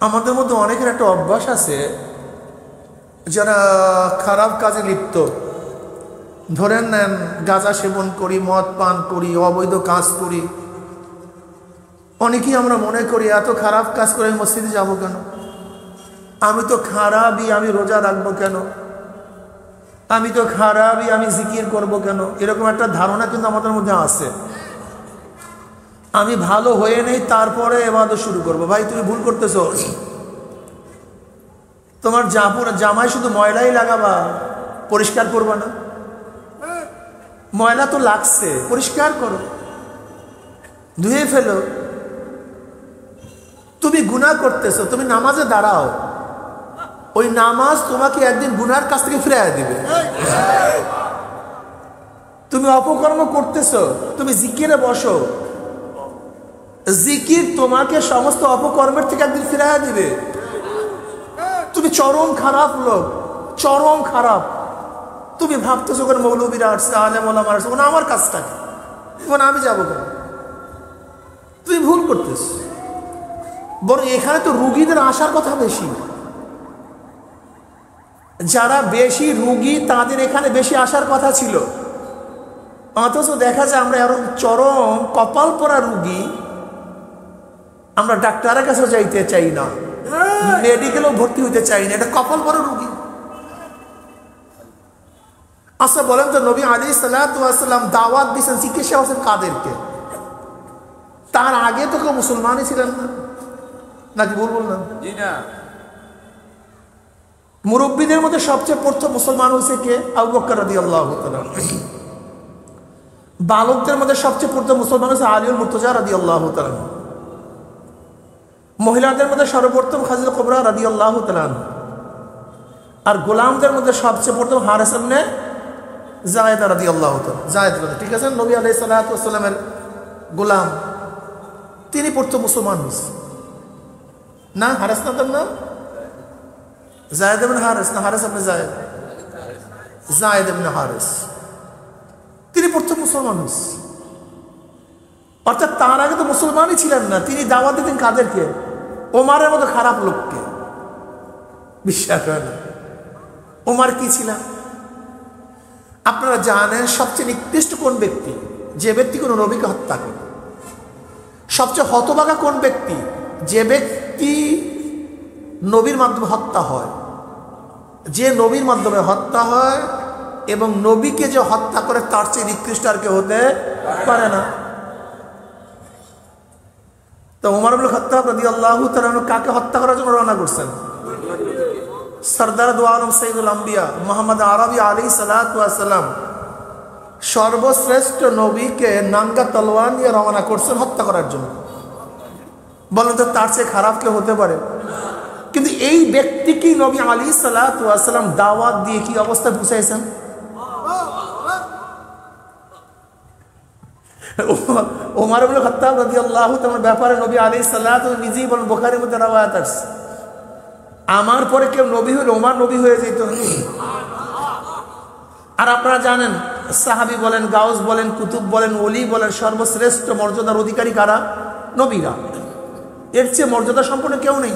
আমাদের মধ্যে অনেকের একটা অভ্যাস আছে, যারা খারাপ কাজে লিপ্ত, ধরেন নেন গাঁজা সেবন করি, মদ পান করি, অবৈধ কাজ করি। অনেকেই আমরা মনে করি এত খারাপ কাজ করে আমি মসজিদে যাবো কেন, আমি তো খারাপই, আমি রোজা রাখবো কেন, আমি তো খারাপই, আমি জিকির করব কেন। এরকম একটা ধারণা কিন্তু আমাদের মধ্যে আছে। আমি ভালো হয়ে নেই তারপরে ইবাদত শুরু করব। ভাই তুমি ভুল করতেছো। তোমার জামাই শুধু ময়লাই লাগাবা, পরিষ্কার করবা না? ময়লা তো লাগছে, পরিষ্কার করো, ধুয়ে ফেলো। তুমি গুনাহ করতেছো, তুমি নামাজে দাঁড়াও, ওই নামাজ তোমাকে একদিন গুনার কাছ থেকে ফিরিয়ে দিবে। তুমি অপকর্ম করতেছো, তুমি জিকিরে বসো, জিকির তোমাকে সমস্ত অপকর্মের থেকে একদিন ফিরিয়ে দিবে। তুমি চরম খারাপ লোক, চরম খারাপ। তুমি ভাবতেছো কোন মৌলবীরা আসছে, আলেম ওলামা আসছে, ওনা আমার কাজটা কি, ওনা আমি যাবো কেন? তুমি ভুল করতেছ। বরং এখানে তো রুগীদের আসার কথা বেশি। যারা বেশি রুগী তাদের এখানে বেশি আসার কথা ছিল, অথচ দেখা যায় আমরা এরকম চরম কপাল পরা রুগী, আমরা ডাক্তারের কাছেও যাইতে চাই না, মেডিকেলেও ভর্তি হইতে চাই না। এটা কপাল পরা রুগী। আচ্ছা বলেন তো, নবী আলাইহিস সালাতু ওয়াস সালাম দাওয়াত দিয়েছেন, চিকিৎসা হচ্ছেন কাদেরকে? তার আগে তো কেউ মুসলমানই ছিলেন না, নাকি ভুল বললাম? জি না। মুরব্বীদের মধ্যে সবচেয়ে প্রথম মুসলমান হয়েছে কে? আবু বকর রাদিয়াল্লাহু তাআলা। বালকদের মধ্যে সবচেয়ে প্রথম মুসলমান হয়েছে আলীউল মুর্তজা রাদিয়াল্লাহু তাআলা। মহিলাদের মধ্যে সর্বপ্রথম খাদিজা কুবরা রাদিয়াল্লাহু তাআলা। আর গোলামদের মধ্যে সবচেয়ে প্রথম হারিস ইবনে যায়েদ রাদিয়াল্লাহু তাআলা। যায়েদ, ঠিক আছে, নবী আলাইহিস সালাতু ওয়াস সালামের গোলাম, তিনি প্রথম মুসলমান হয়েছে না? হারিস না তার নাম? যায়েদ ইবনে হারিস না হারিস ইবনে যায়েদ? যায়েদ ইবনে হারিস, তিনি প্রথম মুসলমান হয়েছে। অর্থাৎ তার আগে তো মুসলমানই ছিলেন না। তিনি দাওয়াত দিতেন কাদেরকে? ওমারের মতো খারাপ লোককে। বিশ্বাস হয় না? ওমার কি ছিলেন? আপনারা জানেন সবচেয়ে নিকৃষ্ট কোন ব্যক্তি? যে ব্যক্তি কোনো নবীকে হত্যা করে। সবচেয়ে হতভাগা কোন ব্যক্তি? যে ব্যক্তি নবীর মাধ্যমে হত্যা হয়। যে নবীর মাধ্যমে হত্যা হয় এবং নবীকে যে হত্যা করে তার চেয়ে নিকৃষ্ট আর কেউ হতে পারে না। তো ওমর ইবনে খাত্তাব রাদিয়াল্লাহু তাআলা কাকে হত্যা করার জন্য রওনা করছেন? সরদার দু আলম সাইয়্যিদুল আম্বিয়া মুহাম্মদ আরবি আলাইহিস সালাতু ওয়াস সালাম সর্বশ্রেষ্ঠ নবীকে নাঙ্গা তলোয়ার নিয়ে রওনা করছেন হত্যা করার জন্য। বলেন তো তার চেয়ে খারাপ কেউ হতে পারে? কিন্তু এই ব্যক্তিকেই নবী আলাইহিস সালাতু ওয়াস সালাম দাওয়াত দিয়ে কি অবস্থা বুঝাইছেন? ওমর ইবনে খাত্তাব রাদিয়াল্লাহু তাআলার ব্যাপারে নবী আলাইহিস সালাতু নিজেই বলেন, বুখারীর মধ্যে রওয়ায়াত আছে, আমার পরে কেউ নবী হলে ওমর নবী হয়ে যেত। আর আপনারা জানেন সাহাবী বলেন, গাউস বলেন, কুতুব বলেন, ওলি বলেন, সর্বশ্রেষ্ঠ মর্যাদার অধিকারী কারা? নবীরা। এর চেয়ে মর্যাদা সম্পন্ন কেউ নেই।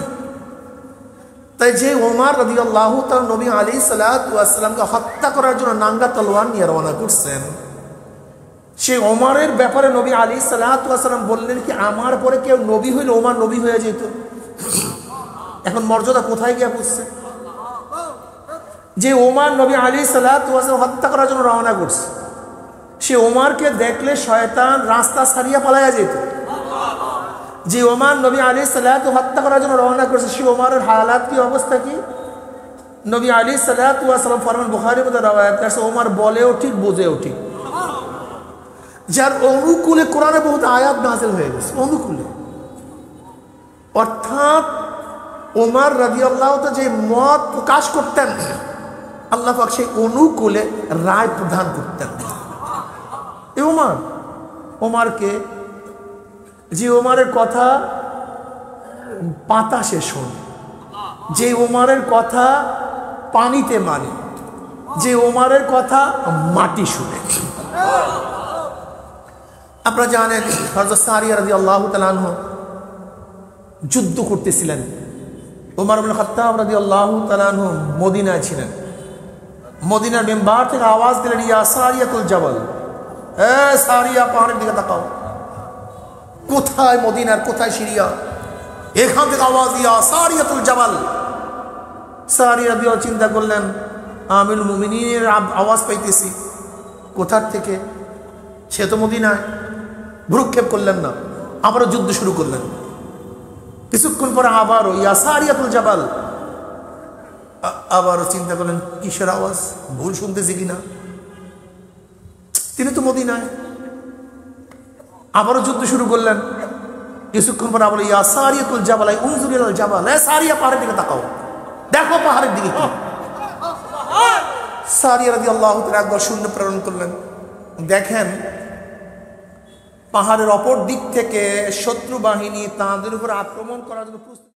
তাই যে ওমর রাদিয়াল্লাহু তাআলা নবী আলাইহিস সালাতু ওয়াস সালামকে হত্যা করার জন্য নাঙ্গা তলোয়ার নিয়ে রওনা করছেন, সেই ওমরের ব্যাপারে নবী আলাইহিস সালাতু ওয়াস সালাম বললেন কি আমার পরে কেউ নবী হইলে ওমর নবী হয়ে যেত। এখন মর্যাদা কোথায় গিয়ে পৌঁছছে? যে ওমর নবী আলাইহিস সালাতু ওয়াস সালাম হত্যা করার জন্য রওনা করছে, সে ওমরকে দেখলে শয়তান রাস্তা ছাড়িয়ে পালায়া যেত। যে ওমর নবী আলাইহিস সালাতু হত্যা করার জন্য রওনা করছে, সে ওমরের হালাত কি, অবস্থা কি? নবী আলাইহিস সালাতু ওয়াস সালাম ফরমান, বুখারীর মধ্যে রওয়ায়াত আছে, ওমর বলেও ঠিক বোঝেও ঠিক। যার অনুকূলে কোরআনে বহুত আয়াত নাযিল হয়ে গেছে, অনুকূলে। অর্থাৎ ওমর রাদিয়াল্লাহু তাআলা যে মত প্রকাশ করতেন, আল্লাহ পাক সেই অনুকূলে রায় প্রদান করতেন। এই ওমরকে, যে ওমরের কথা বাতাসে শোনে, যে ওমরের কথা পানিতে মানে, যে ওমরের কথা মাটি শুনে। আপনারা জানেন হযরত সারিয়া রাদিয়াল্লাহু তাআলা আনহু যুদ্ধ করতেছিলেন ওমর ইবনে খাত্তাব রাদিয়াল্লাহু তাআলা আনহু মদিনায় ছিলেন। মদিনার মেম্বার থেকে আওয়াজ দিলেন, ইয়া সারিয়াতুল জাবাল, এ সারিয়া পাহাড়ের দিকে তাকাও। কোথায় মদিনার, কোথায় সিরিয়া? এখান থেকে আওয়াজ, ইয়া সারিয়াতুল জাবাল। সারিয়া রাদিয়াল্লাহু চিন্তা করলেন, আমিরুল মুমিনিনের আওয়াজ পাইতেছি, কোথার থেকে? সে তো মদিনায়। ভ্রুক্ষেপ করলেন না, আবারও যুদ্ধ শুরু করলেন। কিছুক্ষণ পরে আবারও ইয়া সারিয়াতুল জাবাল। আবারও চিন্তা করলেন, কিসের আওয়াজ, ভুল শুনতেছি কিনা, তিনি তো মদিনায়। আবারও যুদ্ধ শুরু করলেন। কিছুক্ষণ পরে আবার ইয়া সারিয়াতুল জাবাল উনজুর ইলাল জাবাল, এ সারিয়া পাহাড়ের দিকে তাকাও, দেখো পাহাড়ের দিকে কি। সারিয়া রাদিয়াল্লাহু তাআলা একবার শূন্য প্রেরণ করলেন। দেখেন পাহাড়ের অপর দিক থেকে শত্রু বাহিনী তাদের উপর আক্রমণ করার জন্য